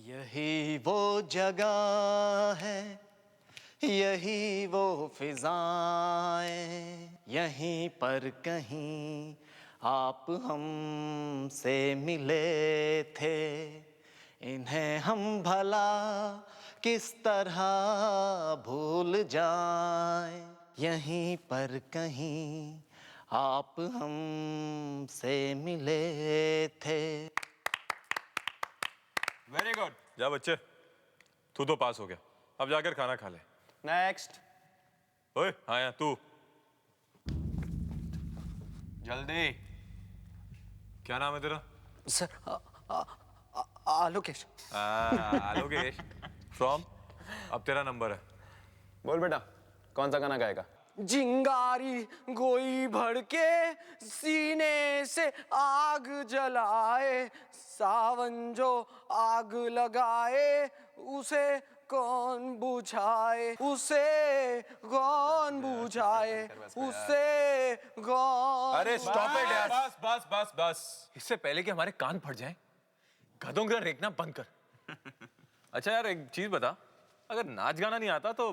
यही वो जगह है, यही वो फिजाएं, यहीं पर कहीं आप हमसे मिले थे। इन्हें हम भला किस तरह भूल जाएं, यहीं पर कहीं आप हमसे मिले थे। Very good. जा बच्चे, तू तो पास हो गया, अब जाकर खाना खा ले। नेक्स्ट। ओए हाँ तू जल्दी। क्या नाम है तेरा? सर आलोकेश। आलोकेश फ्रॉम। अब तेरा नंबर है। बोल बेटा, कौन सा गाना गाएगा? चिंगारी गोई भड़के सीने से आग जलाए, सावन जो आग लगाए उसे कौन बुझाए, उसे कौन बुझाए, उसे कौन। अरे स्टॉप इट यार। बस बस बस बस, इससे पहले कि हमारे कान फट जाएं, गधों की तरह रेखना बंद कर। अच्छा यार, एक चीज बता, अगर नाच गाना नहीं आता तो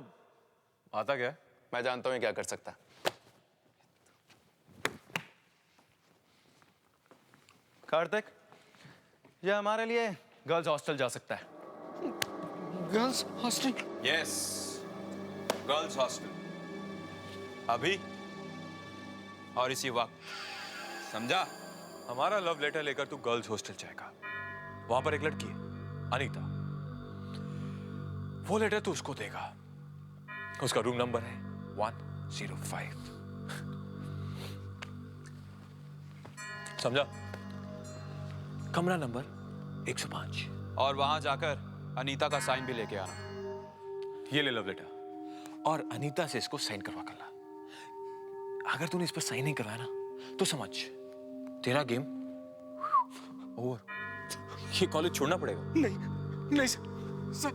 आता क्या है? मैं जानता हूँ क्या कर सकता। कार्तिक, ये हमारे लिए गर्ल्स हॉस्टल जा सकता है। Girls hostel? Yes, girls hostel. अभी और इसी वक्त, समझा? हमारा लव लेटर लेकर तू गर्ल्स हॉस्टल जाएगा। वहां पर एक लड़की है, अनीता। वो लेटर तू उसको देगा। उसका रूम नंबर है 105। समझा? कमरा नंबर 105। और वहां जाकर अनीता का साइन भी लेके आना। ये ले लव लेटर, और अनीता से इसको साइन करवा कर ला। अगर तूने इस पर साइन नहीं करवाया ना, तो समझ तेरा गेम ओवर। ये कॉलेज छोड़ना पड़ेगा। नहीं नहीं सर,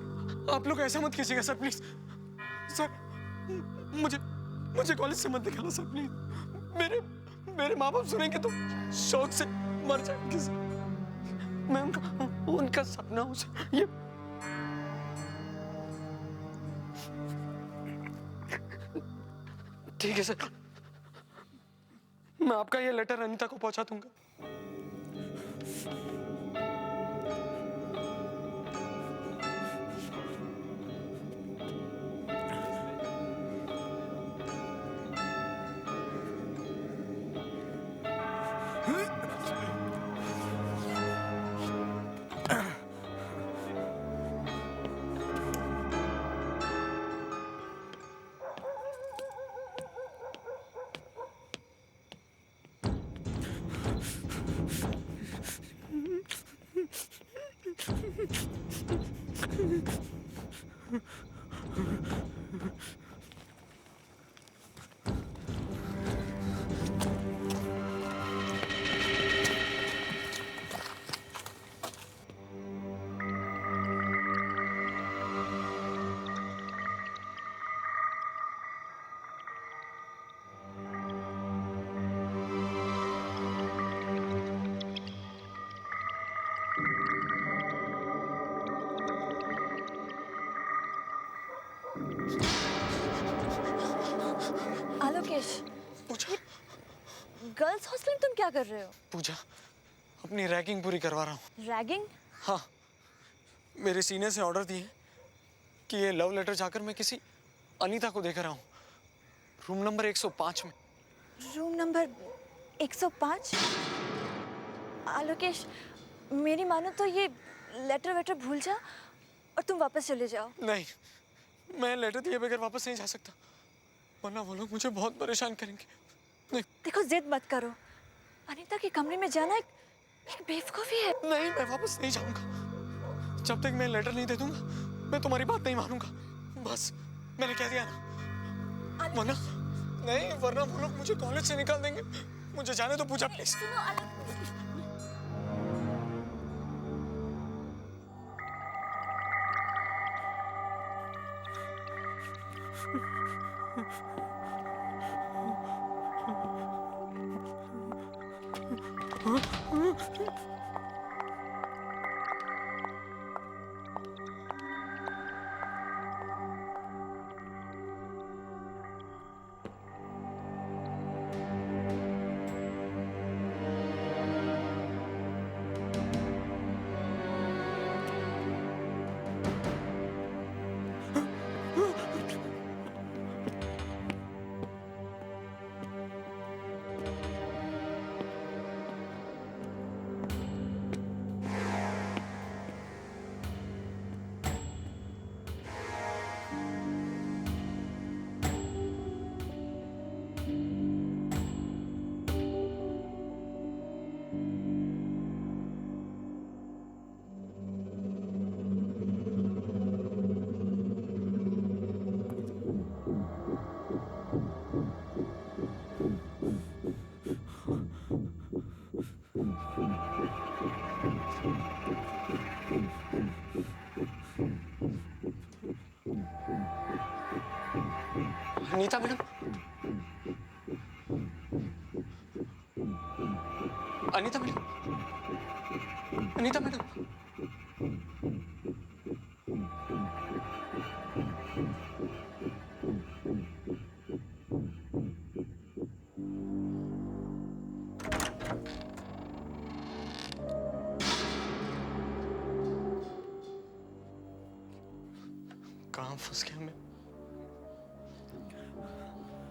आप लोग ऐसा मत कीजिएगा सर, प्लीज सर। मुझे कॉलेज से मत निकालो सर, प्लीज। मेरे माँ बाप सुनेंगे तो शौक से मर जाएंगे सर। मैं उनका सपना हूं सर। ये ठीक है सर, मैं आपका ये लेटर अनीता को पहुंचा दूंगा। आलोकेश, पूजा, गर्ल्स हॉस्टल में तुम क्या कर रहे हो? पूजा, अपनी रैगिंग पूरी करवा रहा हूँ। रैगिंग? हाँ, मेरे सीनियर से ऑर्डर दिए कि ये लव लेटर जाकर मैं किसी अनीता को देकर आऊं, रूम नंबर 105 में। Room number 105? आलोकेश, मेरी मानो तो ये लेटर वेटर भूल जा और तुम वापस चले जाओ। नहीं, मैं लेटर दिए बगैर वापस नहीं जा सकता, वरना वो लोग मुझे बहुत परेशान करेंगे। नहीं। देखो, जिद मत करो। अनीता के कमरे में जाना एक बेवकूफी है। नहीं, मैं वापस नहीं जाऊंगा। जब तक मैं लेटर नहीं दे दूंगा, मैं तुम्हारी बात नहीं मानूंगा। बस, मैंने कह दिया ना। वरना नहीं, वरना वो लोग मुझे कॉलेज से निकाल देंगे। मुझे जाने दो Puja, please. Anita madam, Anita madam, Anita madam, कहाँ फंस गया मैं?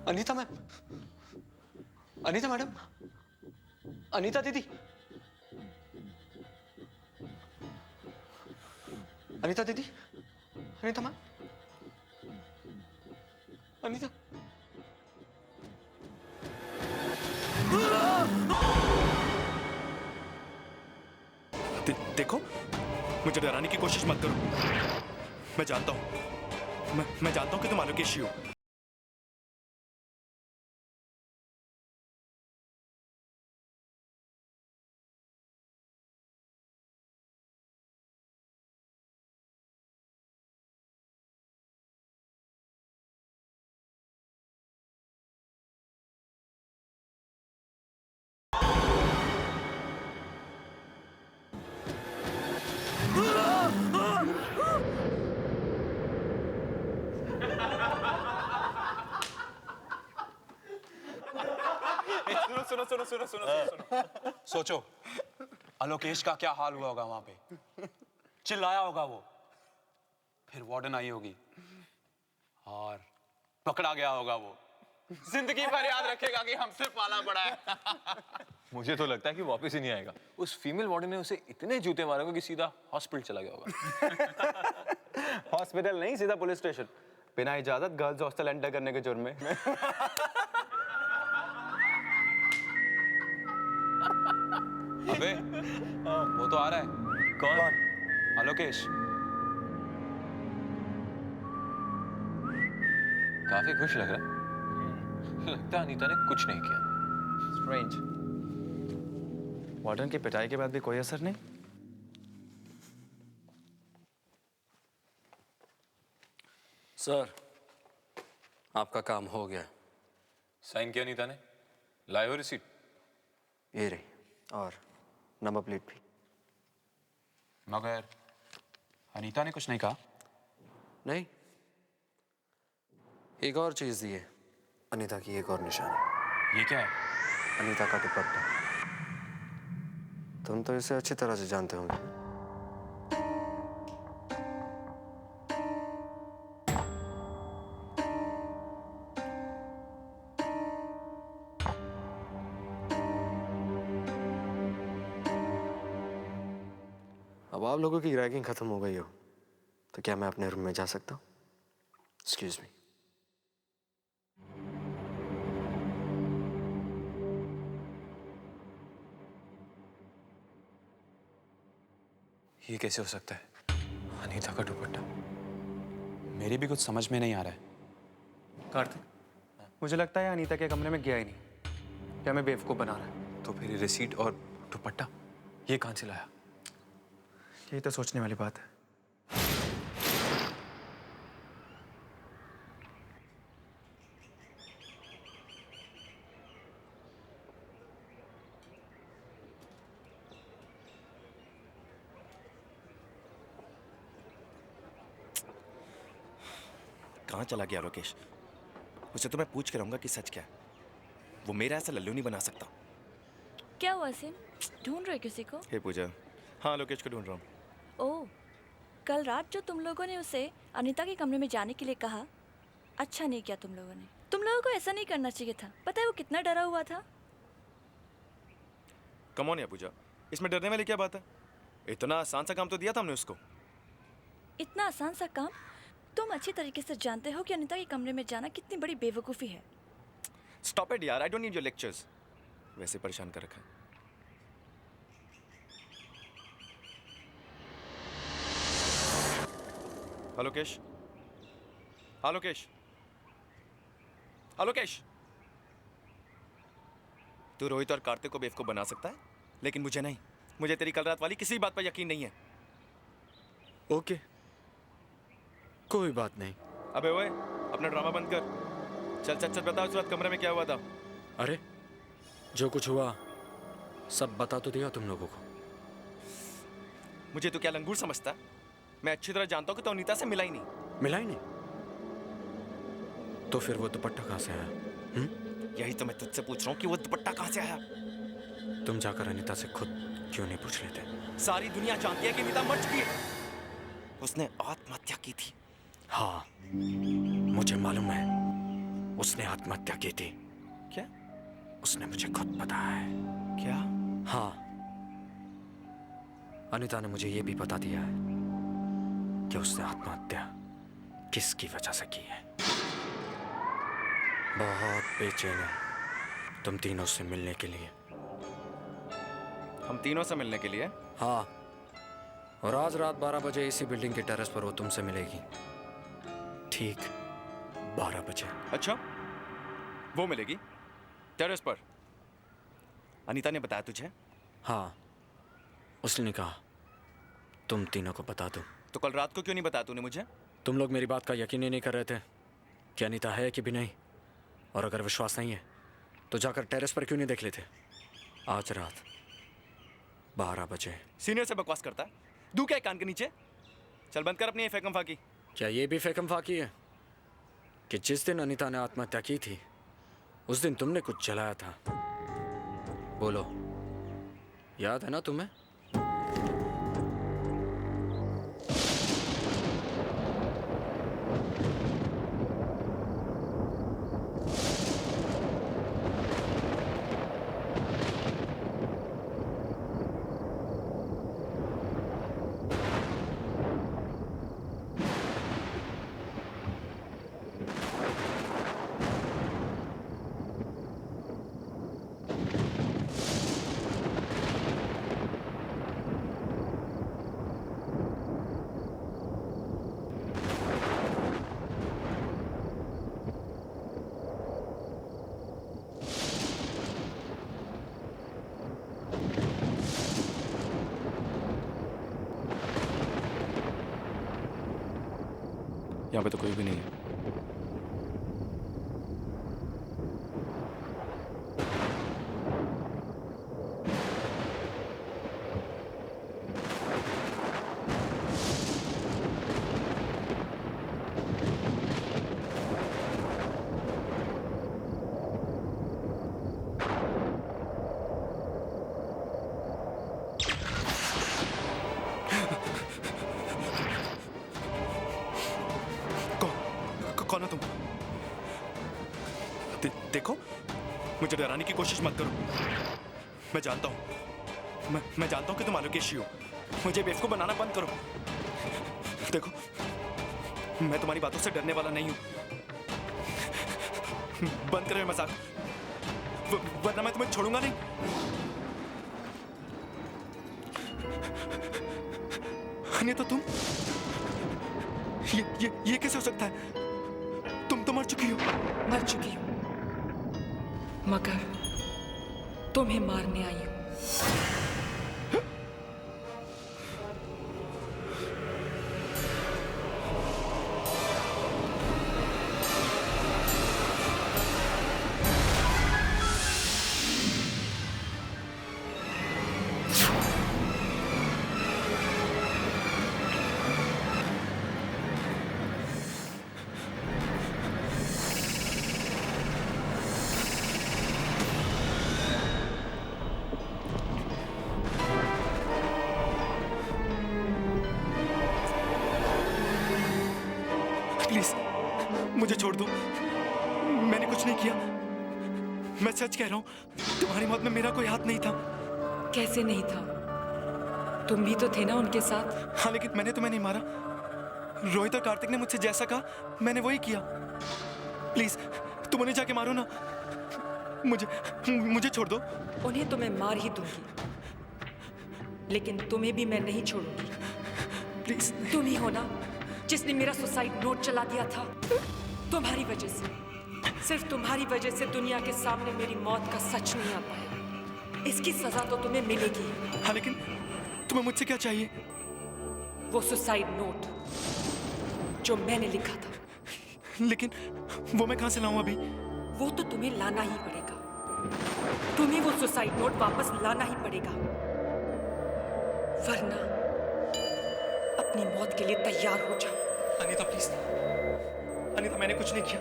अनीता मैम, अनीता मैडम, अनीता दीदी, अनीता दीदी, अनीता मैम, अनीता। देखो, मुझे डराने की कोशिश मत करो। मैं जानता हूं, मैं जानता हूं कि तुम आलोकेश ही हो। सुनो सुनो सुनो सुनो सुनो सोचो आलोकेश का क्या हाल हुआ होगा वहां पे। चिल्लाया होगा वो, फिर वार्डन आई होगी और पकड़ा गया होगा वो। जिंदगी भर याद रखेगा कि हमसे पाला पड़ा है। मुझे तो लगता है कि वापस ही नहीं आएगा। उस फीमेल वार्डन ने उसे इतने जूते मारे होंगे कि सीधा हॉस्पिटल चला गया होगा। हॉस्पिटल नहीं, सीधा पुलिस स्टेशन, बिना इजाजत गर्ल्स हॉस्टल एंटर करने के जुर्म में। अबे वो तो आ रहा है। कौन? आलोकेश। काफी खुश लग रहा है। लगता है अनीता ने कुछ नहीं किया। स्ट्रेंज। वार्डन की पिटाई के बाद भी कोई असर नहीं। सर, आपका काम हो गया। साइन किया अनीता ने? लाए हो रिसीट? ये रही, और नंबर प्लेट भी। मगर अनीता ने कुछ नहीं कहा। नहीं, एक और चीज दी है। अनीता की एक और निशानी। ये क्या है? अनीता का दुपट्टा। तुम तो इसे अच्छी तरह से जानते होंगे। अब आप लोगों की रैगिंग खत्म हो गई हो तो क्या मैं अपने रूम में जा सकता हूँ? Excuse me. ये कैसे हो सकता है? अनीता का दुपट्टा। मेरी भी कुछ समझ में नहीं आ रहा है। कार्तिक, मुझे लगता है अनीता के कमरे में गया ही नहीं। क्या मैं बेवकूफ़ बना रहा है? तो फिर रिसीट और दुपट्टा ये कहां से लाया? यही तो सोचने वाली बात है। कहाँ चला गया आलोकेश? उसे तो मैं पूछ के रहूंगा कि सच क्या है। वो मेरा ऐसा लल्लू नहीं बना सकता। क्या हुआ सिम? ढूंढ रहे किसी को? हे पूजा, हाँ आलोकेश को ढूंढ रहा हूँ। ओह, कल रात जो तुम लोगों ने उसे अनीता के कमरे में जाने के लिए कहा, अच्छा नहीं किया तुम लोगों ने। तुम लोगों को ऐसा नहीं करना चाहिए था। पता है वो कितना डरा हुआ था? कम ऑन या पूजा, इसमें डरने वाली क्या बात है? इतना आसान सा काम तो दिया था हमने उसको। इतना आसान सा काम? तुम अच्छी तरीके से जानते हो कि अनीता के कमरे में जाना कितनी बड़ी बेवकूफ़ी है। स्टॉप इट यार, I don't need your lectures. वैसे परेशान कर रखा है। आलोकेश, आलोकेश, आलोकेश, तू रोहित और कार्तिक को बेवकूफ बना सकता है, लेकिन मुझे नहीं। मुझे तेरी कल रात वाली किसी बात पर यकीन नहीं है। ओके, कोई बात नहीं। अबे ओए, अपना ड्रामा बंद कर। चल चल चल बता उस रात कमरे में क्या हुआ था? अरे जो कुछ हुआ सब बता तो दिया तुम लोगों को। मुझे तो क्या लंगूर समझता है? मैं अच्छी तरह जानता हूँ कि तो अनीता से मिला ही नहीं। मिला ही नहीं तो फिर वो दुपट्टा कहाँ से आया? यही तो मैं तुझसे पूछ रहा हूँ कि वो दुपट्टा कहाँ से आया? तुम जाकर अनीता से खुद क्यों नहीं पूछ लेते? सारी दुनिया जानती है कि अनीता मर चुकी है। उसने आत्महत्या की थी। हाँ मुझे मालूम है उसने आत्महत्या की थी। क्या? उसने मुझे खुद बताया है। क्या? हाँ अनीता ने मुझे ये भी बता दिया है कि उसने आत्महत्या किसकी वजह से की है। बहुत बेचैन है तुम तीनों से मिलने के लिए। हम तीनों से मिलने के लिए? हाँ और आज रात 12 बजे इसी बिल्डिंग के टेरेस पर वो तुमसे मिलेगी। ठीक 12 बजे। अच्छा वो मिलेगी टेरेस पर? अनीता ने बताया तुझे? हाँ उसने कहा तुम तीनों को बता दो। तो कल रात को क्यों नहीं बताया तूने मुझे? तुम लोग मेरी बात का यकीन ही नहीं कर रहे थे कि अनीता है कि भी नहीं। और अगर विश्वास नहीं है तो जाकर टेरेस पर क्यों नहीं देख लेते? आज रात 12 बजे। सीनियर से बकवास करता है? दू क्या है कान के नीचे? चल बंद कर अपनी ये फेकम फाकी। क्या ये भी फेकम फाकी है कि जिस दिन अनीता ने आत्महत्या की थी उस दिन तुमने कुछ जलाया था? बोलो याद है ना तुम्हें? यहाँ पे तो कोई भी नहीं है। कौन हो तुम? देखो मुझे डराने की कोशिश मत करो। मैं जानता हूँ मैं जानता हूँ कि तुम आलोकेशी हो। मुझे बेवकूफ बनाना बंद करो। देखो मैं तुम्हारी बातों से डरने वाला नहीं हूँ। बंद करो ये मजाक वरना मैं तुम्हें छोड़ूंगा नहीं। नहीं तो तुम ये कैसे हो सकता है? तुम तो मर चुकी हो। मर चुकी हूँ मगर तुम्हें मारने आई हूँ। प्लीज मुझे छोड़ दो। मैंने कुछ नहीं किया। मैं सच कह रहा हूँ तुम्हारी मौत में मेरा कोई हाथ नहीं था। कैसे नहीं था? तुम भी तो थे ना उनके साथ। हाँ लेकिन मैंने तुम्हें नहीं मारा। रोहित और कार्तिक ने मुझसे जैसा कहा मैंने वही किया। प्लीज तुम उन्हें जाके मारो ना। मुझे छोड़ दो। उन्हें तो मैं मार ही दूंगी लेकिन तुम्हें भी मैं नहीं छोड़ूंगी। प्लीज। तुम ही हो ना जिसने मेरा सुसाइड नोट चला दिया था। तुम्हारी वजह से, सिर्फ तुम्हारी वजह से दुनिया के सामने मेरी मौत का सच नहीं आ पाया। इसकी सजा तो तुम्हें मिलेगी। हाँ लेकिन तुम्हें मुझसे क्या चाहिए? वो सुसाइड नोट जो मैंने लिखा था। लेकिन वो मैं कहां से लाऊं अभी? वो तो तुम्हें लाना ही पड़ेगा। तुम्हें वो सुसाइड नोट वापस लाना ही पड़ेगा, वरना अपनी मौत के लिए तैयार हो जाओ। अनीता प्लीज, अनीता मैंने कुछ नहीं किया।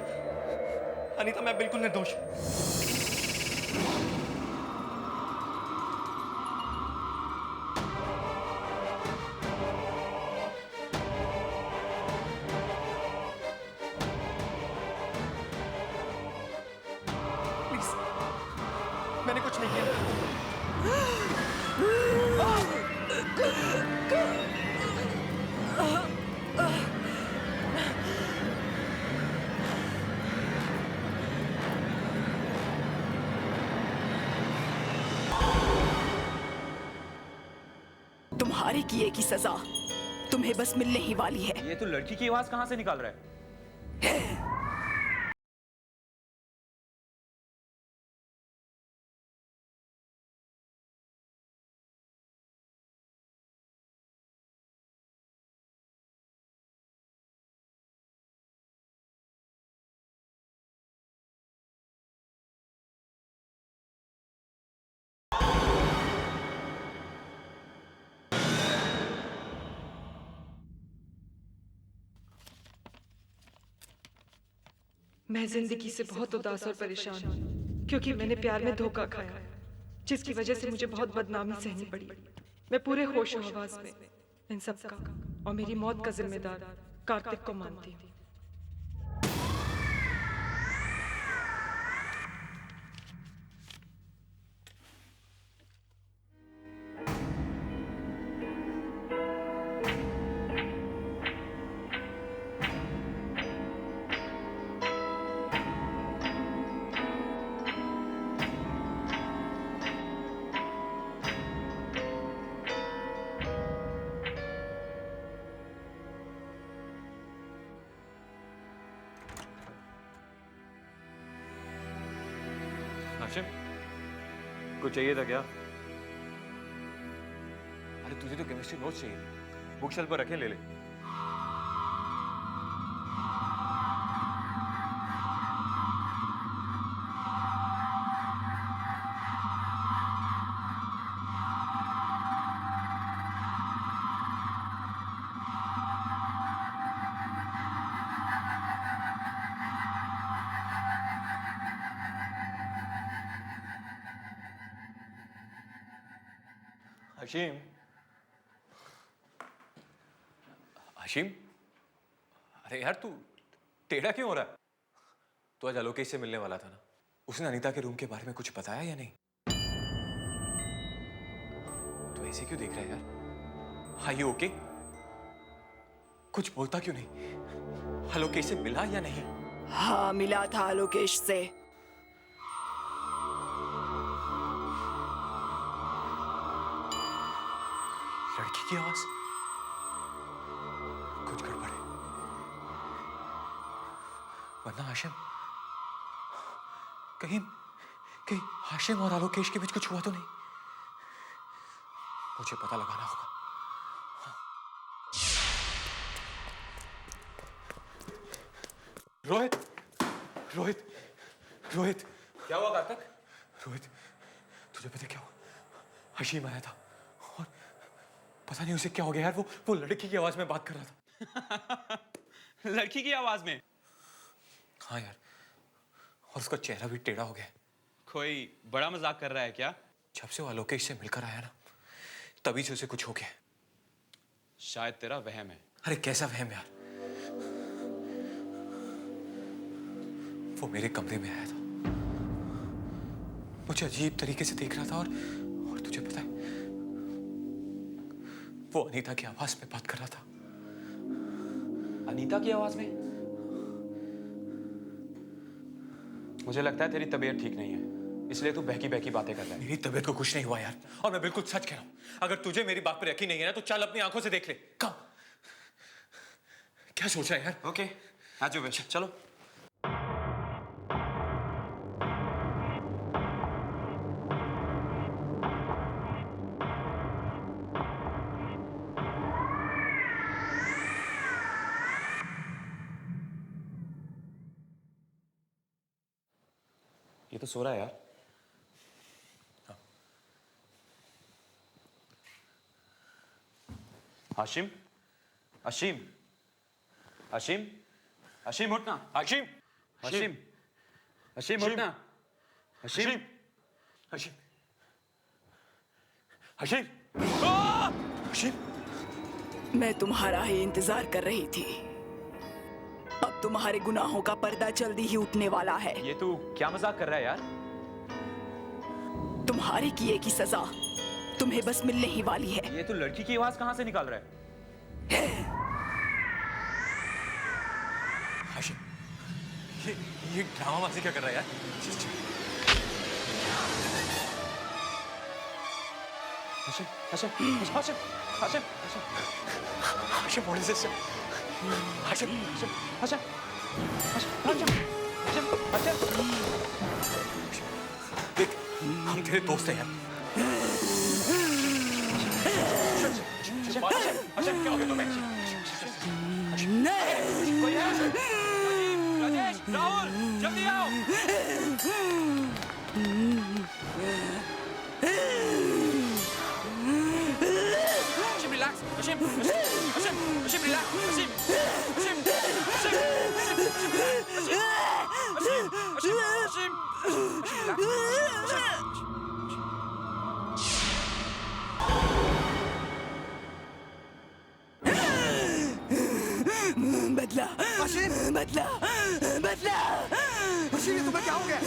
अनीता मैं बिल्कुल निर्दोष हूं। प्लीज, मैंने कुछ नहीं किया। तुम्हारे किए की सजा तुम्हें बस मिलने ही वाली है। ये तो लड़की की आवाज कहां से निकाल रहा है? मैं जिंदगी से बहुत उदास और परेशान हूँ, क्योंकि मैंने प्यार में धोखा खाया, जिसकी वजह से मुझे बहुत बदनामी सहनी पड़ी। मैं पूरे होश हवास में इन सब का और मेरी मौत का जिम्मेदार कार्तिक को मानती हूँ। हाशिम, कुछ चाहिए था क्या? अरे तुझे तो केमिस्ट्री नोट्स चाहिए, बुक शेल्फ पर रखे, ले ले। हशीम, हशीम, अरे यार तू टेढ़ा क्यों हो रहा है? तू आज आलोकेश से मिलने वाला था ना? उसने अनीता के रूम के बारे में कुछ बताया या नहीं? तू ऐसे क्यों देख रहा है यार? हाँ ये ओके? कुछ बोलता क्यों नहीं? आलोकेश से मिला या नहीं? हाँ मिला था आलोकेश से। लड़की की आवाज, कुछ गड़बड़ है। वरना हाशिम, कहीं कहीं हाशिम और आलोकेश के बीच कुछ हुआ तो नहीं? मुझे पता लगाना होगा। रोहित, रोहित, रोहित, क्या हुआ कार्तिक? रोहित, तुझे पता क्या हुआ? हशीम आया था और पता नहीं उसे क्या हो गया यार, वो लड़की की आवाज में बात कर रहा था। लड़की की आवाज में? हाँ यार, और उसका चेहरा भी टेढ़ा हो गया। कोई बड़ा मजाक कर रहा है क्या? जब से वो आलोकेश से मिलकर आया ना, तभी से उसे कुछ हो गया। शायद तेरा वहम है। अरे कैसा वहम यार? वो मेरे कमरे में आया था, मुझे अजीब तरीके से देख रहा था और तुझे पता है, वो अनीता की आवाज में बात कर रहा था। अनीता की आवाज में? मुझे लगता है तेरी तबीयत ठीक नहीं है, इसलिए तू बहकी बहकी बातें कर रहा है। मेरी तबीयत को कुछ नहीं हुआ यार, और मैं बिल्कुल सच कह रहा हूं। अगर तुझे मेरी बात पर यकीन नहीं है ना, तो चल अपनी आंखों से देख ले। कम, क्या सोच रहा है यार? ओके, आ जाओ बेटा, चलो। तो सो रहा है यार। हाशिम, हाशिम, हाशिम, हाशिम उठना। हाशिम, हाशिम, हाशिम उठना। हाशिम, हशीम हशीम हशीम मैं तुम्हारा ही इंतजार कर रही थी। अब तुम्हारे गुनाहों का पर्दा जल्दी ही उठने वाला है। ये तू क्या मजाक कर रहा है यार? तुम्हारे किए की सजा तुम्हें बस मिलने ही वाली है। ये तू लड़की की आवाज कहां से निकाल रहा है? हशीम ये ड्रामाबाजी क्या कर रहा है यार? Hashim, Hashim, Hashim, Hashim, Hashim what is this? Hashim Hashim, Hashim, Hashim, देख हम तेरे दोस्त हैं यार। हशीम क्या हो गया तुम्हें? राजेश, राहुल, जल्दी आओ। Hashim, relax. Hashim, Hashim, Hashim, relax. Hashim, Hashim, Hashim, Hashim, Hashim, Hashim, relax. बदला, बदला, बदला। हशीम ये तुम्हें क्या हो गया?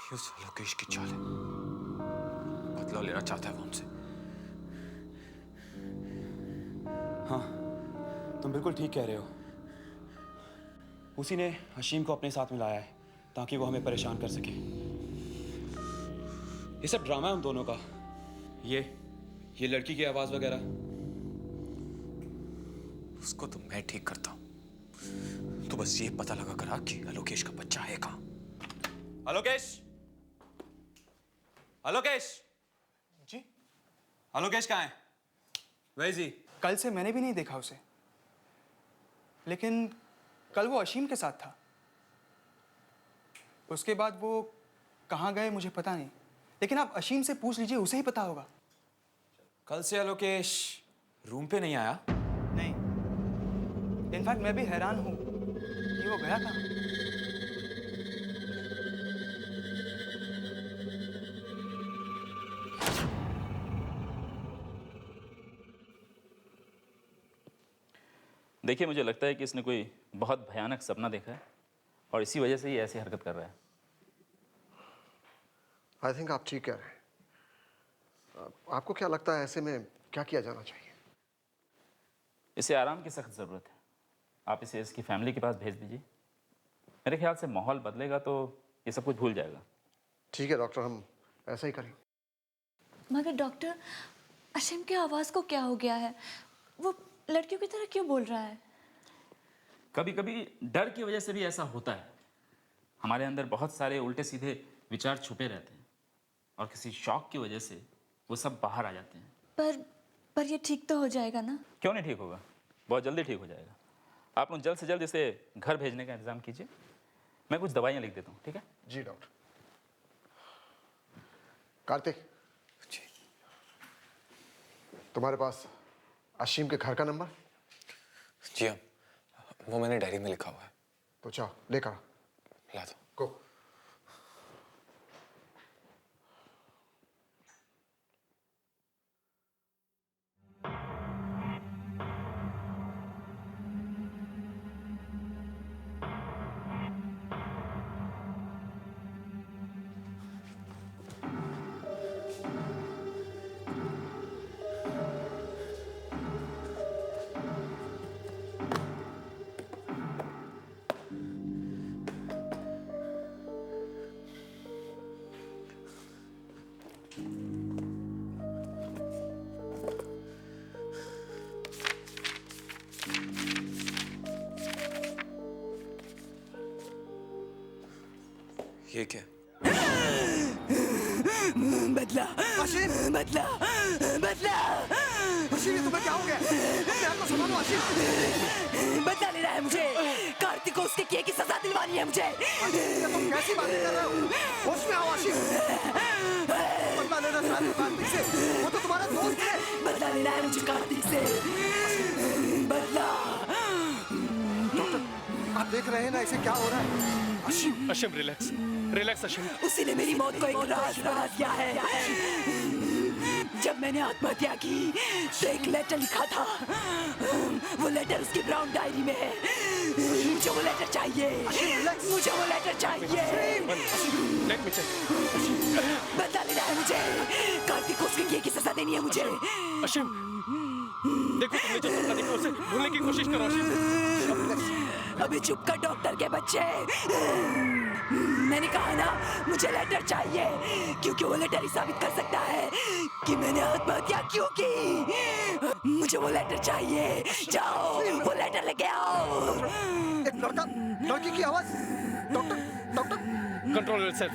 ये उस लोकेश की चाल है। बदला लेना चाहता है वो हमसे। हाँ, तुम बिल्कुल ठीक कह रहे हो। उसी ने हशीम को अपने साथ में लाया है ताकि वो हमें परेशान कर सके। ये सब ड्रामा है उन दोनों का। ये लड़की की आवाज वगैरह। उसको तो मैं ठीक करता हूं। तो बस ये पता लगा करा कि अलोकेश का बच्चा है कहां। अलोकेश, अलोकेश जी अलोकेश कहाँ है? वही जी। कल से मैंने भी नहीं देखा उसे, लेकिन कल वो अशीम के साथ था। उसके बाद वो कहाँ गए मुझे पता नहीं, लेकिन आप अशीम से पूछ लीजिए, उसे ही पता होगा। कल से अलोकेश रूम पे नहीं आया? नहीं, इनफैक्ट मैं भी हैरान हूं कि वो गया कहाँ। देखिए, मुझे लगता है कि इसने कोई बहुत भयानक सपना देखा है और इसी वजह से ये ऐसी हरकत कर रहा है। आई थिंक आप ठीक कह रहे हैं। आपको क्या लगता है ऐसे में क्या किया जाना चाहिए? इसे आराम की सख्त ज़रूरत है। आप इसे इसकी फैमिली के पास भेज दीजिए। मेरे ख्याल से माहौल बदलेगा तो ये सब कुछ भूल जाएगा। ठीक है डॉक्टर, हम ऐसा ही करेंगे। मगर डॉक्टर, अशीम की आवाज़ को क्या हो गया है? वो लड़कियों की तरह क्यों बोल रहा है? कभी कभी डर की वजह से भी ऐसा होता है। हमारे अंदर बहुत सारे उल्टे सीधे विचार छुपे रहते हैं और किसी शौक की वजह से वो सब बाहर आ जाते हैं। पर ये ठीक तो हो जाएगा ना? क्यों नहीं ठीक होगा? बहुत जल्दी ठीक हो जाएगा। आप लोग जल्द से जल्द इसे घर भेजने का इंतजाम कीजिए। मैं कुछ दवाइयाँ लिख देता हूँ, ठीक है? जी डॉक्टर। कार्तिक जी, तुम्हारे पास अशीम के घर का नंबर? जी हाँ, वो मैंने डायरी में लिखा हुआ है। तो चाहो लेकर ला दो। गो। ये क्या? बदला, बदला, बदला। आशिम, ये तुम्हें क्या हो गया? अपने आप को संभालो आशिम। बदला लेना है मुझे। कार्तिक को उसके किए की सजा दिलवानी है मुझे। ये तुम कैसी बातें कर रहे हो? होश में आओ आशिम। बदला लेना चाहते हो कार्तिक से? वो तो तुम्हारा दोस्त है। बदला लेना है मुझे कार्तिक से। बदला। डॉक्टर, आप देख रहे हैं ना इसे क्या हो रहा है? Ashim, Ashim relax, relax Ashim. उसी ने मेरी मौत को एक राज बना दिया है। जब मैंने आत्महत्या की तो एक लेटर लिखा था। वो लेटर उसकी ब्राउन डायरी में है। मुझे वो लेटर चाहिए। मुझे वो लेटर चाहिए। Let me check. बदला लेना है मुझे। कार्तिक को उसके किए की सजा देनी है मुझे। आशिम, देखो तुमने जो सपना देखा उसे भूलने की कोशिश करो आशिम। अभी चुप कर डॉक्टर के बच्चे। मैंने कहा ना मुझे लेटर चाहिए, क्योंकि वो लेटर ही साबित कर सकता है कि मैंने आत्महत्या क्यों की। मुझे वो लेटर चाहिए। जाओ वो लेटर लेके आओ। एक लड़की की आवाज। Doctor, control yourself.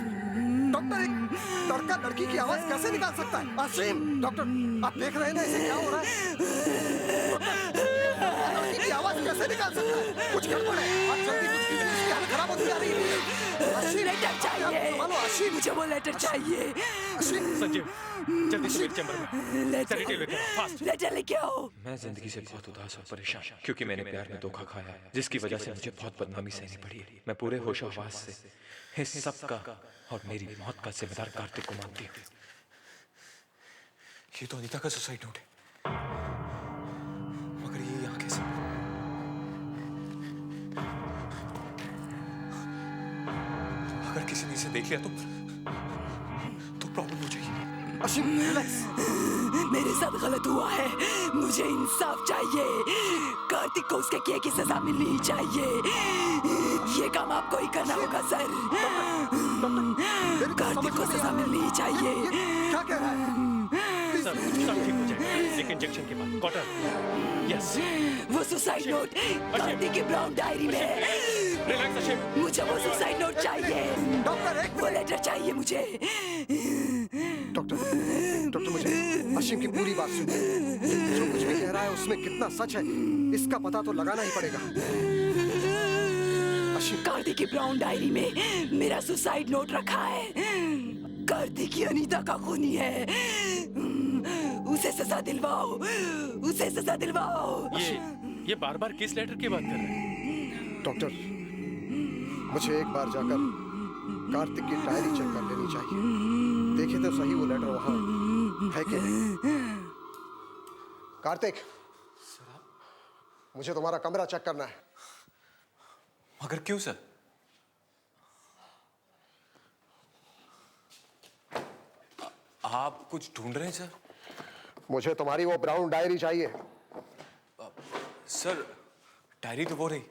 डॉक्टर, एक लड़की की आवाज कैसे निकाल सकता है? आशिम, डॉक्टर, आप देख रहे हैं ना इसे क्या हो रहा है? लड़की की आवाज कैसे निकाल सकता है? कुछ गड़बड़ है। आप जल्दी कुछ कीजिए, इसकी हालत खराब होती जा रही है। आशिम, लेटर चाहिए। आशिम, मुझे वो लेटर चाहिए। संजीव, जल्दी से मेरे चैम्बर में सेडेटिव लेकर आओ, फास्ट। लेटर लेके आओ। मैं जिंदगी से बहुत उदास और परेशान, क्योंकि मैंने प्यार में धोखा खाया, जिसकी वजह से मुझे बहुत बदनामी सहनी पड़ी। मैं पूरे होशो हवास से इस सब का और मेरी मौत का जिम्मेदार कार्तिक को मानती हूँ। ये तो अनीता का सुसाइड नोट है, मगर ये यहाँ कैसे? अगर किसी ने इसे देख लिया तो प्रॉब्लम हो जाएगी। आशिम, रिलैक्स। मेरे साथ गलत हुआ है। मुझे इंसाफ चाहिए। कार्तिक को उसके किए की सजा मिलनी चाहिए। ये काम आपको ही करना होगा सर। कार्तिक को सजा मिलनी चाहिए। क्या कह रहा है? सब ठीक हो जाएगा, लेकिन इंजेक्शन के बाद कॉटन। यस, वो सुसाइड नोट कार्तिक की ब्राउन डायरी में है। रिलैक्स आशिम। मुझे वो सुसाइड नोट चाहिए। डॉक्टर, वो लेटर चाहिए मुझे। डॉक्टर, मुझे आशिम की पूरी बात सुनिए। जो कुछ भी कह रहा है उसमें कितना सच है इसका पता तो लगाना ही पड़ेगा। आशिम, कार्तिक की ब्राउन डायरी में मेरा सुसाइड नोट रखा है। कार्तिक की अनीता का खूनी है। उसे सजा दिलवाओ, उसे सजा दिलवाओ। ये बार-बार किस लेटर की बात कर रहे हैं? डॉक्टर, मुझे एक बार जाकर कार्तिक की डायरी चेक कर लेनी चाहिए। देखे तो सही वो लेटर वहां है कि नहीं। कार्तिक, मुझे तुम्हारा कमरा चेक करना है। मगर क्यों सर? आप कुछ ढूंढ रहे हैं सर? मुझे तुम्हारी वो ब्राउन डायरी चाहिए। सर, डायरी तो वो रही।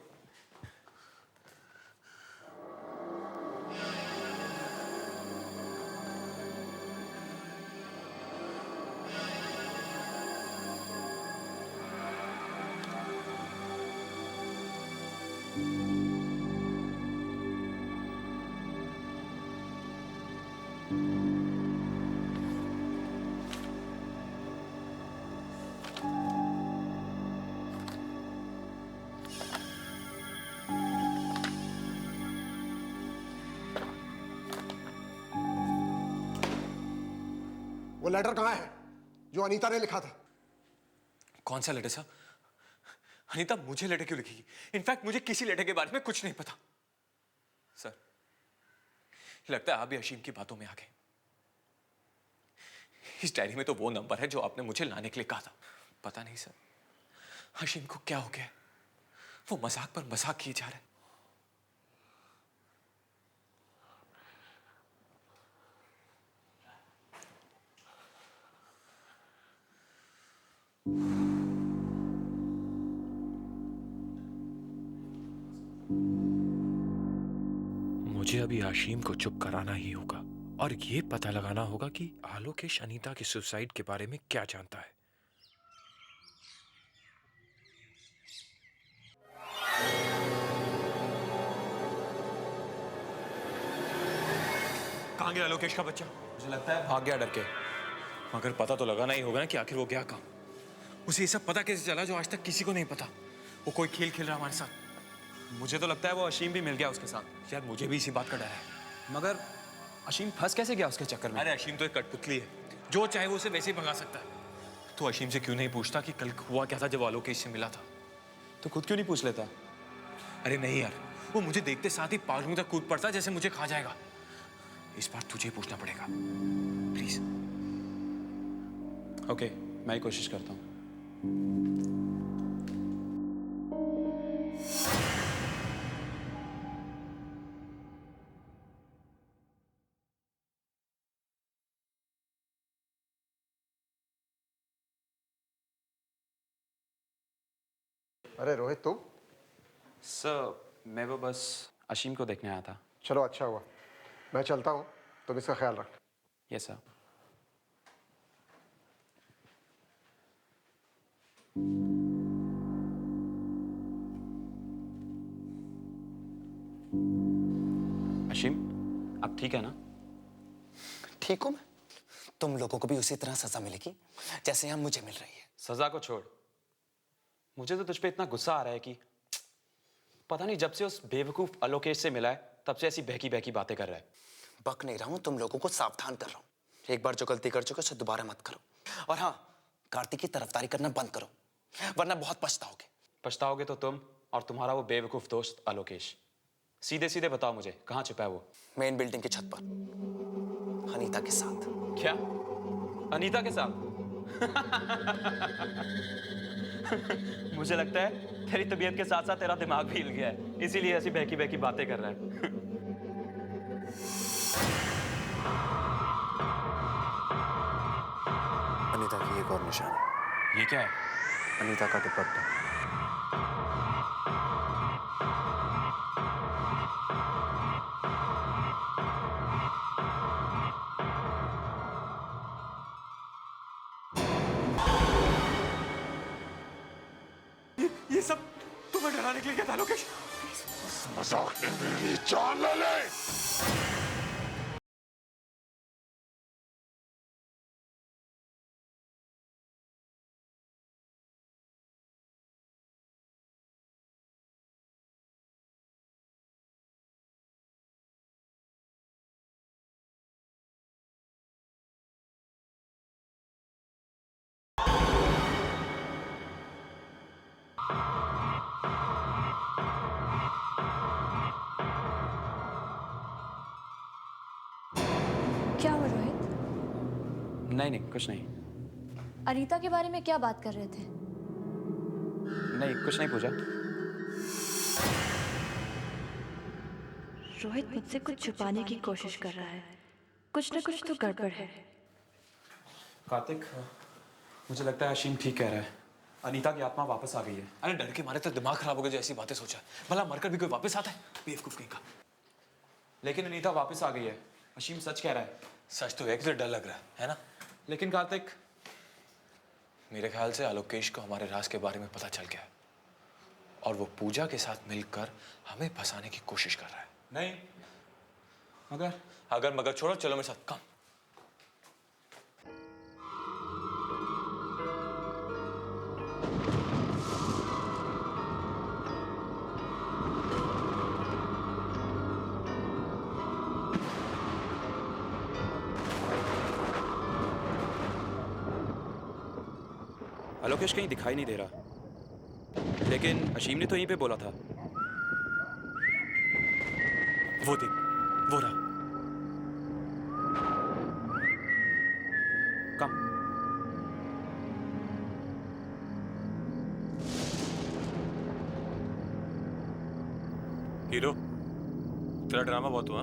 वो लेटर कहाँ है जो अनीता ने लिखा था? कौन सा लेटर साहब? अनीता मुझे लेटर क्यों लिखेगी? इनफैक्ट मुझे किसी लेटर के बारे में कुछ नहीं पता। सर, लगता है आप भी अशीम की बातों में आ गए। इस डायरी में तो वो नंबर है जो आपने मुझे लाने के लिए कहा था। पता नहीं सर, अशीम को क्या हो गया? वो मजाक पर मजाक किए जा रहे हैं। मुझे अभी आशीम को चुप कराना ही होगा और ये पता लगाना होगा कि आलोकेश अनीता के सुसाइड के बारे में क्या जानता है। कहाँ गया लोकेश का बच्चा? मुझे लगता है भाग गया डर के। मगर पता तो लगाना ही होगा ना कि आखिर वो गया कहाँ। उसे ये सब पता कैसे चला जो आज तक किसी को नहीं पता? वो कोई खेल खेल रहा हमारे साथ। मुझे तो लगता है वो अशीम भी मिल गया उसके साथ। यार मुझे भी इसी बात का डर है। मगर अशीम फंस कैसे गया उसके चक्कर में? अरे अशीम तो एक कठपुतली है, जो चाहे वो उसे वैसे ही भगा सकता है। तो अशीम से क्यों नहीं पूछता कि कल हुआ क्या था जब आलोकेश से मिला था? तो खुद क्यों नहीं पूछ लेता? अरे नहीं यार, वो मुझे देखते साथ ही पालूं तक कूद पड़ता जैसे मुझे खा जाएगा। इस बार तुझे पूछना पड़ेगा प्लीज। ओके, मैं ही कोशिश करता हूँ। अरे रोहित तुम? सर मैं वो बस अशीम को देखने आया था। चलो अच्छा हुआ, मैं चलता हूँ, तुम इसका ख्याल रख। Yes sir. अशीम, अब ठीक है ना? ठीक हूँ मैं। तुम लोगों को भी उसी तरह सजा मिलेगी जैसे यहाँ मुझे मिल रही है। सजा को छोड़, मुझे तो तुझ पे इतना गुस्सा आ रहा है कि पता नहीं जब से उस बेवकूफ आलोकेश से मिला है तब से ऐसी बहकी बहकी बातें कर रहा है। बक नहीं रहा हूँ, तुम लोगों को सावधान कर रहा हूँ। एक बार जो गलती कर चुके उसे दोबारा मत करो। और हाँ, कार्तिक की तरफदारी करना बंद करो, वरना बहुत पछताओगे। पछताओगे तो तुम और तुम्हारा वो बेवकूफ दोस्त आलोकेश। सीधे सीधे बताओ मुझे, कहाँ छुपा है वो? मेन बिल्डिंग की छत पर अनीता के साथ। क्या? अनीता के साथ? मुझे लगता है तेरी तबीयत के साथ साथ तेरा दिमाग भी हिल गया है, इसीलिए ऐसी बहकी बहकी बातें कर रहा है। अनीता की एक और निशानी। ये क्या है? अनीता का दुपट्टा। ये सब तुम्हें डराने के लिए क्या था लोकेश? मजाक में मेरी जान ले ले। क्या हुआ रोहित? नहीं कुछ नहीं। अनीता के बारे में क्या बात कर रहे थे? नहीं कुछ नहीं पूजा। रोहित मुझसे कुछ छुपाने की कोशिश कर रहा है। कुछ न कुछ तो गड़बड़ है। कार्तिक, मुझे लगता है अशीम ठीक कह रहा है। अनीता की आत्मा वापस आ गई है। अरे डर के मारे तो दिमाग खराब हो गया जो ऐसी बातें सोचा। भला मरकर भी कोई वापस आता है? बेवकूफ कहीं का। लेकिन अनीता वापस आ गई है। अशीम सच कह रहा है। सच तो है कि डर लग रहा है ना? लेकिन कार्तिक, मेरे ख्याल से आलोकेश को हमारे राज के बारे में पता चल गया है और वो पूजा के साथ मिलकर हमें फंसाने की कोशिश कर रहा है। नहीं, अगर मगर छोड़ो, चलो मेरे साथ। कम। आलोकेश कहीं दिखाई नहीं दे रहा, लेकिन अशीम ने तो यहीं पे बोला था। वो देख, वो रहा। कम। हीरो, तेरा ड्रामा बहुत हुआ।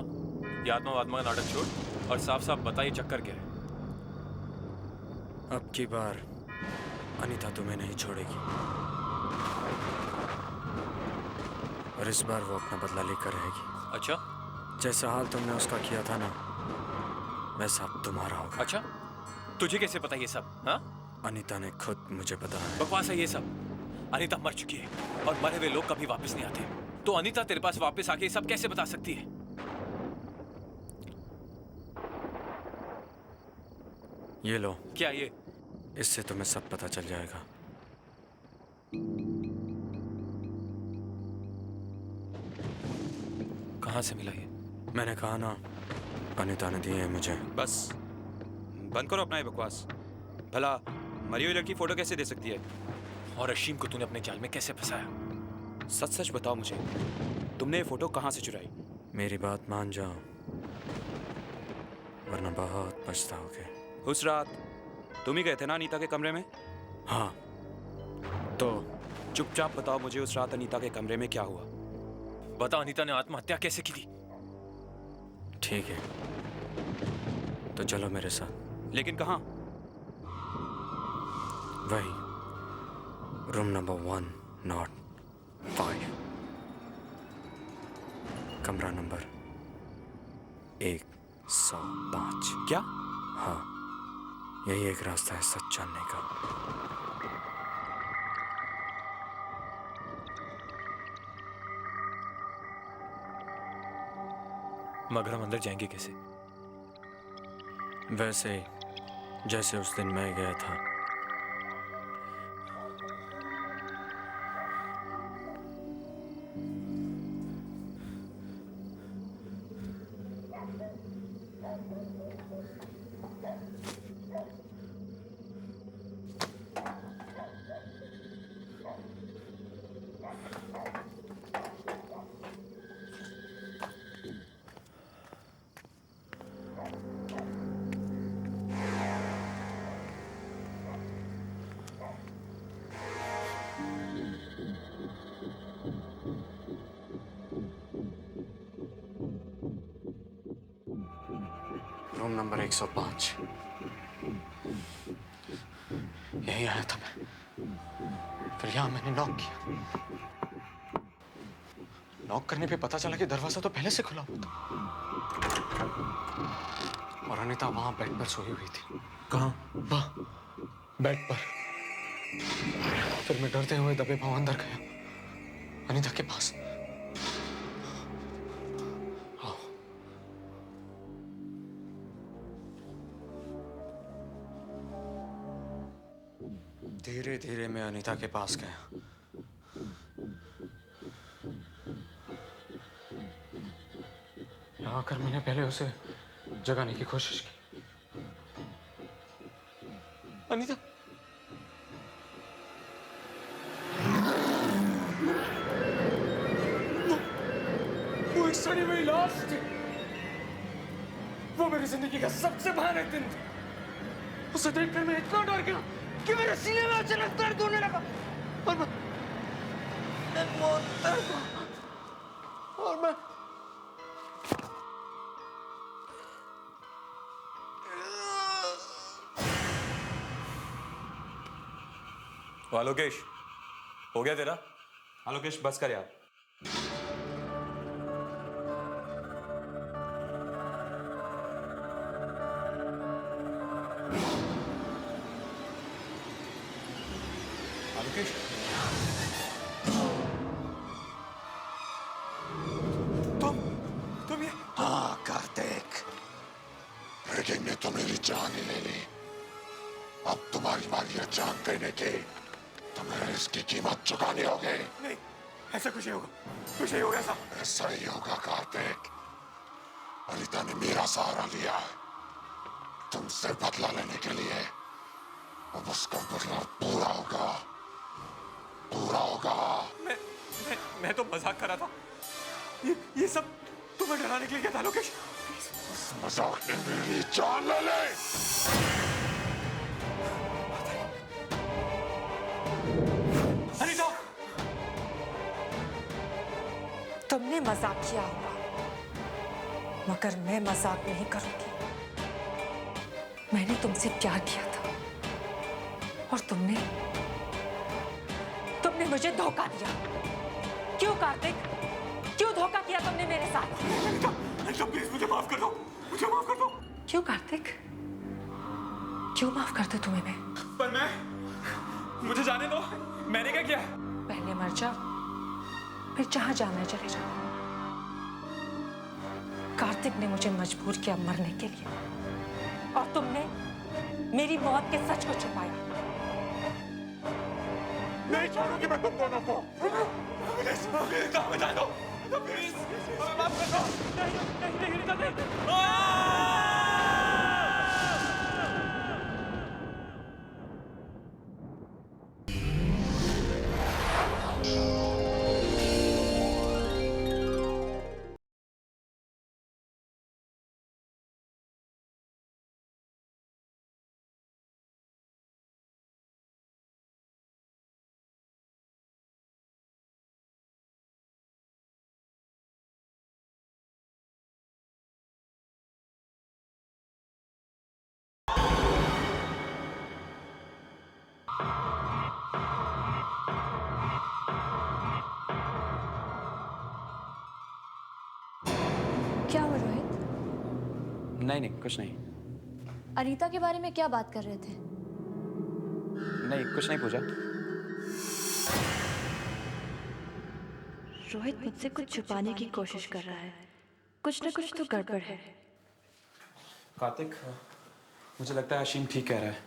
ये आत्मा वात्मा का नाटक छोड़ और साफ साफ बता ये चक्कर क्या है। अब की बार अनीता तुम्हें नहीं छोड़ेगी और इस बार वो अपना बदला लेकर रहेगी। अच्छा? जैसा हाल तुमने उसका किया था ना, वैसा अब तुम्हारा होगा। अच्छा, तुझे कैसे पता ये सब? हाँ, अनीता ने खुद मुझे बताया। बकवास है ये सब। अनीता मर चुकी है और मरे हुए लोग कभी वापस नहीं आते। तो अनीता तेरे पास वापस आके ये सब कैसे बता सकती है? ये लो। क्या ये? इससे तुम्हें सब पता चल जाएगा। कहाँ से मिला ये? मैंने कहा ना, अनीता ने दिए हैं मुझे। बस बंद करो अपना ये बकवास। भला मरी हुई लड़की फोटो कैसे दे सकती है? और अशीम को तूने अपने जाल में कैसे फंसाया? सच सच बताओ मुझे, तुमने ये फोटो कहाँ से चुराई? मेरी बात मान जाओ, वरना बहुत पछताओगे। उस रात तुम ही गए थे ना अनीता के कमरे में? हाँ। तो चुपचाप बताओ मुझे, उस रात अनीता के कमरे में क्या हुआ? बता, अनीता ने आत्महत्या कैसे की थी? ठीक है, तो चलो मेरे साथ। लेकिन कहाँ? वही, रूम नंबर 105, कमरा नंबर 105। क्या? हाँ, यही एक रास्ता है सच जानने का। मगर हम अंदर जाएंगे कैसे? वैसे ही जैसे उस दिन मैं गया था। रूम नंबर 105, यही आया था मैं। फिर यहाँ मैंने नॉक किया। नॉक करने पे पता चला कि दरवाजा तो पहले से खुला हुआ था और अनीता वहां बेड पर सोई हुई थी। कहाँ? वहां बेड पर। फिर मैं डरते हुए दबे पांव अंदर गया अनीता के पास। धीरे धीरे मैं अनीता के पास गया। यहाँ आकर मैंने पहले उसे जगाने की कोशिश की। अनीता, वो एक सड़ी हुई लाश थी। वो मेरी जिंदगी का सबसे भयानक दिन था। उसे देखकर मैं इतना डर गया कि मेरे सीने में अचानक दर्द होने लगा और मैं बहुत डर गया और मैं आलोकेश, हो गया तेरा? आलोकेश बस कर यार। आलोकेश, तुम ये? हाँ कार्तिक, लेकिन ने तो मेरी जान ही ले ली। अब तुम्हारी बारी है जान देने की। तुम्हें इसकी कीमत चुकानी होगी। नहीं, ऐसा कुछ नहीं होगा। कुछ नहीं होगा ऐसा। ऐसा ही होगा कार्तिक। अनीता ने मेरा सहारा लिया तुमसे बदला लेने के लिए। अब उसका बदला पूरा होगा, पूरा होगा। मैं तो मजाक कर रहा था। ये सब तुम्हें डराने के लिए क्या था लोकेश? उस मजाक ने मेरी जान ले ली। अनीता, तुमने मजाक किया होगा, मगर मैं मजाक नहीं करूंगी। मैंने तुमसे प्यार किया था और तुमने मुझे धोखा दिया। क्यों कार्तिक? क्यों धोखा किया तुमने मेरे साथ? अनीता प्लीज मुझे माफ कर दो, मुझे माफ कर दो। क्यों कार्तिक? क्यों माफ कर दूं तुम्हें मैं? पर मुझे जाने दो। मैंने क्या किया? पहले मर जाओ, फिर जहां जाना है चले जाओ। कार्तिक ने मुझे मजबूर किया मरने के लिए और मेरी मौत के सच को छुपाया। नहीं छोड़ूंगी मैं तुम दोनों को। प्लीज प्लीज बता दो, प्लीज हमें माफ कर दो। नहीं नहीं नहीं नहीं। क्या हुआ रोहित? नहीं कुछ नहीं। अनीता के बारे में क्या बात कर रहे थे? नहीं कुछ नहीं पूजा। रोहित मुझसे कुछ छुपाने की कोशिश कर रहा है। कुछ ना कुछ तो गड़बड़ है। कार्तिक, मुझे लगता है अशीम ठीक कह रहा है।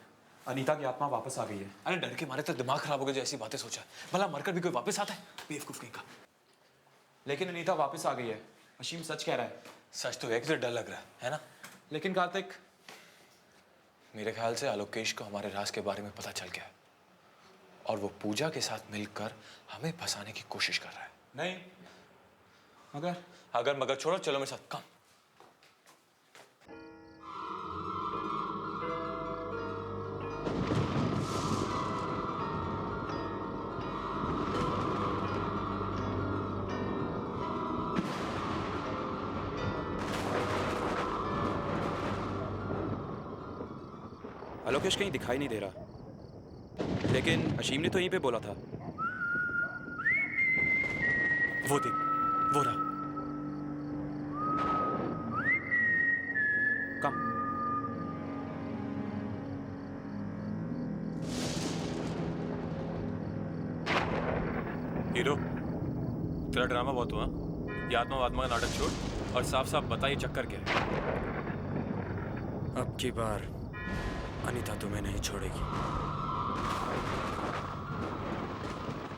अनीता की आत्मा वापस आ गई है। अरे डर के मारे तो दिमाग खराब हो गया जो ऐसी बातें सोचा। भला मरकर भी कोई वापस आता है? बेवकूफ कहीं का। लेकिन अनीता वापस आ गई है। अशीम सच कह रहा है। सच तो है कि डर लग रहा है ना? लेकिन कार्तिक, मेरे ख्याल से आलोकेश को हमारे राज के बारे में पता चल गया है और वो पूजा के साथ मिलकर हमें फंसाने की कोशिश कर रहा है। नहीं अगर मगर छोड़ो, चलो मेरे साथ। कम आलोकेश कहीं दिखाई नहीं दे रहा, लेकिन अशीम ने तो यहीं पे बोला था। वो देख, वो रहा। कम। हीरो, तेरा ड्रामा बहुत हुआ। ये आत्मा वात्मा का नाटक छोड़ और साफ साफ बता ये चक्कर क्या है। अब की बार अनीता तुम्हें नहीं छोड़ेगी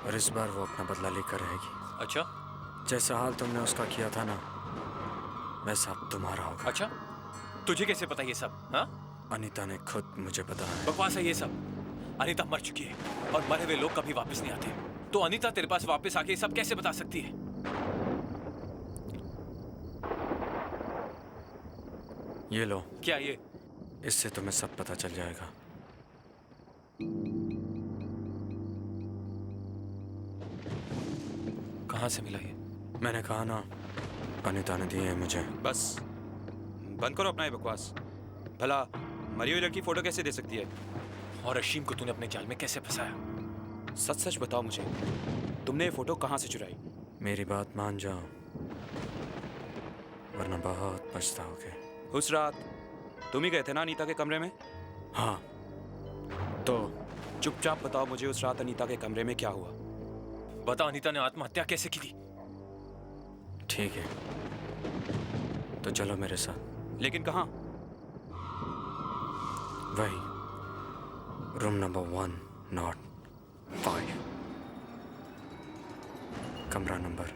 और इस बार वो अपना बदला लेकर रहेगी। अच्छा? जैसा हाल तुमने उसका किया था ना, वैसा अब तुम्हारा होगा। अच्छा, तुझे कैसे पता ये सब? हाँ, अनीता ने खुद मुझे बताया। बकवास है ये सब। अनीता मर चुकी है और मरे हुए लोग कभी वापस नहीं आते। तो अनीता तेरे पास वापस आके ये सब कैसे बता सकती है? ये लो। क्या ये? इससे तुम्हें सब पता चल जाएगा। कहाँ से मिला ये? मैंने कहा ना, अनीता ने दिए हैं मुझे। बस बंद करो अपना ये बकवास। भला मरी हुई लड़की फोटो कैसे दे सकती है? और अशीम को तूने अपने जाल में कैसे फंसाया? सच सच बताओ मुझे, तुमने ये फोटो कहाँ से चुराई? मेरी बात मान जाओ, वरना बहुत पछताओगे। उस रात तुम ही गए थे ना अनीता के कमरे में? हाँ। तो चुपचाप बताओ मुझे, उस रात अनीता के कमरे में क्या हुआ? बता, अनीता ने आत्महत्या कैसे की थी? ठीक है, तो चलो मेरे साथ। लेकिन कहाँ? वही, रूम नंबर 105, कमरा नंबर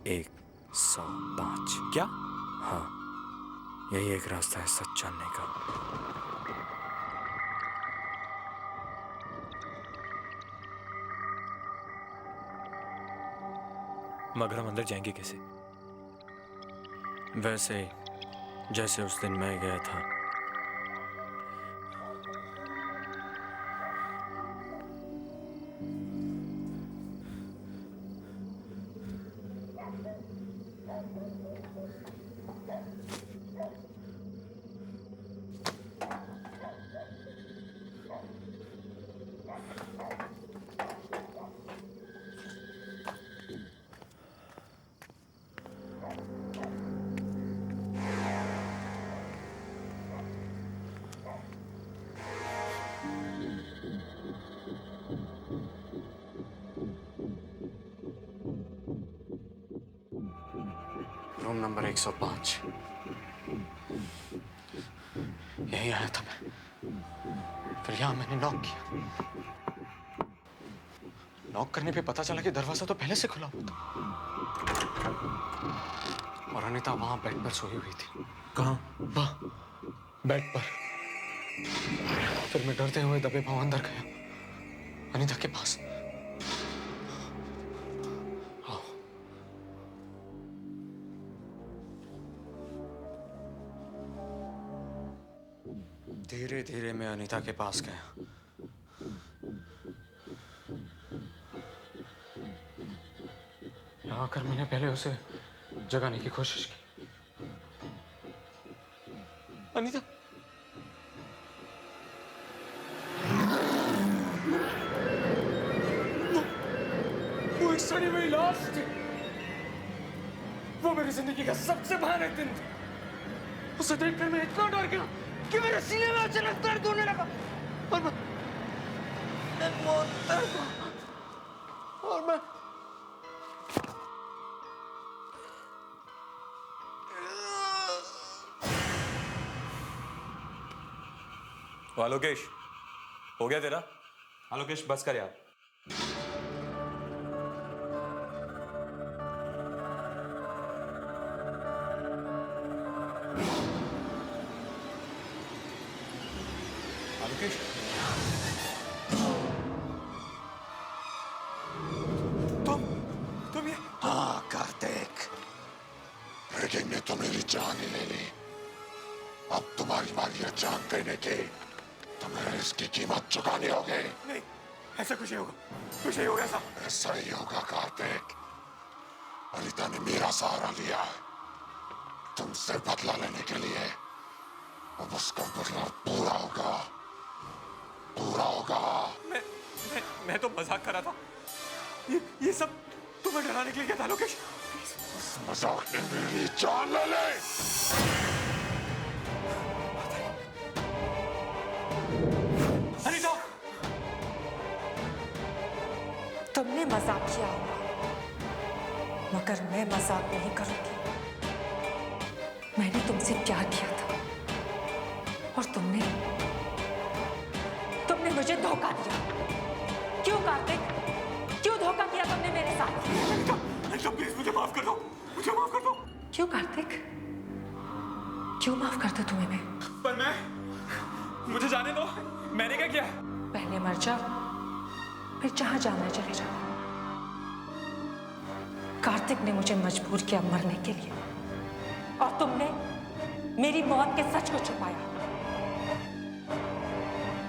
105। क्या? हाँ, यही एक रास्ता है सच जानने का। मगर हम अंदर जाएंगे कैसे? वैसे ही जैसे उस दिन मैं गया था। रूम नंबर 105, यही आया था मैं। फिर यहाँ मैंने नॉक किया। नॉक करने पे पता चला कि दरवाजा तो पहले से खुला हुआ था और अनीता वहां बेड पर सोई हुई थी। कहाँ? वहाँ बेड पर। फिर मैं डरते हुए दबे पांव अंदर गया अनीता के पास। आओ। धीरे धीरे मैं अनीता के पास गया। यहाँ आकर मैंने पहले उसे जगाने की कोशिश की। अनीता, वो एक सड़ी हुई लाश थी। वो मेरी जिंदगी का सबसे भयानक दिन था। उसे देखकर मैं इतना डर गया कि मेरे सीने में अचानक दर्द होने लगा और मैं आलोकेश, हो गया तेरा? आलोकेश बस कर यार। आलोकेश, तुम ये? हाँ कार्तिक, लेकिन ने तो मेरी जान ही ले ली। अब तुम्हारी बारी है जान देने की। तुम्हें इसकी कीमत चुकानी होगी। नहीं, ऐसा कुछ नहीं होगा। कुछ नहीं होगा ऐसा। ऐसा ही होगा कार्तिक। अनीता ने मेरा सहारा लिया है तुमसे बदला लेने के लिए। अब उसका बदला पूरा होगा, पूरा होगा। मैं तो मजाक कर रहा था। ये सब तुम्हें डराने के लिए क्या था लोकेश? उस मजाक ने मेरी जान ले ली। अनीता! तुमने मजाक किया होगा, मगर मैं मजाक नहीं करूंगी। मैंने तुमसे प्यार किया था और तुमने मुझे धोखा दिया। क्यों कार्तिक? क्यों धोखा किया तुमने मेरे साथ? अनीता प्लीज मुझे माफ कर दो, मुझे माफ कर दो। क्यों कार्तिक? क्यों माफ कर दूं तुम्हें मैं? पर मुझे जाने दो। मैंने क्या किया? पहले मर जाओ, फिर जहां जाना है चले जाओ। कार्तिक ने मुझे मजबूर किया मरने के लिए और तुमने मेरी मौत के सच को छुपाया।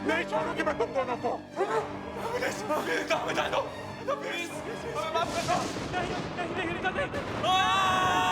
नहीं छोड़ूंगी मैं तुम दोनों को। प्लीज बता दो, प्लीज माफ कर दो। नहीं नहीं नहीं नहीं।